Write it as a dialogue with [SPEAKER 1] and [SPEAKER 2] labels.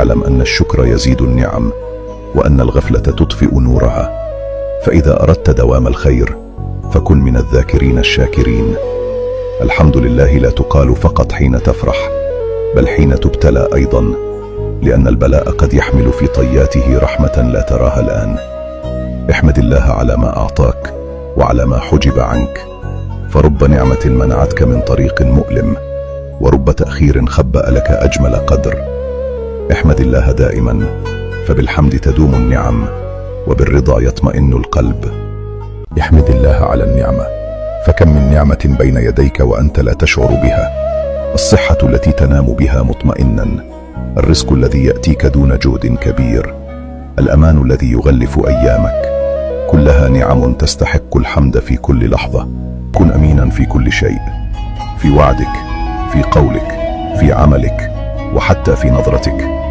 [SPEAKER 1] اعلم أن الشكر يزيد النعم، وأن الغفلة تطفئ نورها. فإذا أردت دوام الخير فكن من الذاكرين الشاكرين. الحمد لله لا تقال فقط حين تفرح، بل حين تبتلى أيضا، لأن البلاء قد يحمل في طياته رحمة لا تراها الآن. احمد الله على ما أعطاك وعلى ما حجب عنك، فرب نعمة منعتك من طريق مؤلم، ورب تأخير خبأ لك أجمل قدر. احمد الله دائما، فبالحمد تدوم النعم، وبالرضا يطمئن القلب.
[SPEAKER 2] احمد الله على النعمة، فكم من نعمة بين يديك وأنت لا تشعر بها. الصحة التي تنام بها مطمئنا، الرزق الذي يأتيك دون جهد كبير، الأمان الذي يغلف أيامك، كلها نعم تستحق الحمد في كل لحظة. كن أمينا في كل شيء، في وعدك، في قولك، في عملك، وحتى في نظرتك.